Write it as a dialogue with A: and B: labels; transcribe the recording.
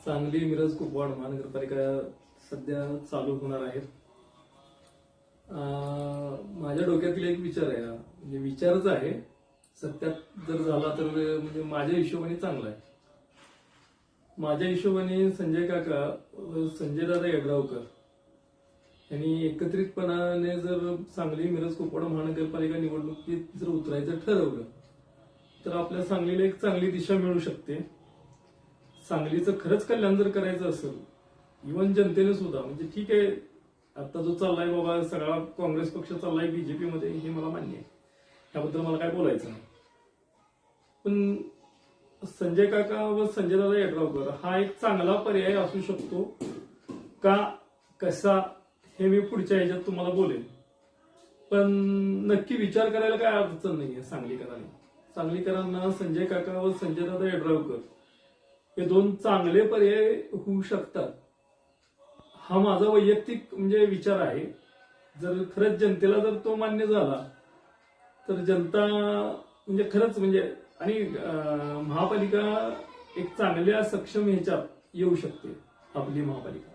A: सांगली मिरज कुपवाड महानगरपालिका सध्या चालू होणार आहेत. माझ्या डोक्यातील एक विचार आहे, म्हणजे विचारच आहे, सत्यात जर झाला तर म्हणजे माझ्या हिशोबाने चांगला आहे. माझ्या हिशोबाने संजय काका व संजयदादा यड्रावकर यांनी एकत्रितपणाने जर सांगली मिरज कुपवाड महानगरपालिका निवडणुकीत जर उतरायचं ठरवलं तर आपल्या सांगलीला एक चांगली दिशा मिळू शकते. सांगलीचं खरंच कल्याण जर करायचं असेल, इव्हन जनतेने सुद्धा, म्हणजे ठीक आहे आता जो चाललाय बाबा सगळा काँग्रेस पक्ष चाललाय बीजेपी मध्ये, हे मला मान्य आहे, त्याबद्दल मला काय बोलायचं नाही. पण संजय काका व संजयदादा यड्रावकर हा एक चांगला पर्याय असू शकतो का कसा हे मी पुढच्या ह्याच्यात तुम्हाला बोलेन. पण नक्की विचार करायला काय अडचण नाहीये. सांगलीकरांना संजय काका व संजयदादा यड्रावकर हे दोन चांगले पर्याय होऊ शकतात, हा माझा वैयक्तिक म्हणजे विचार आहे. जर खरंच जनतेला जर तो मान्य झाला तर जनता म्हणजे खरंच म्हणजे आणि महापालिका एक चांगल्या सक्षम ह्याच्यात येऊ शकते आपली महापालिका.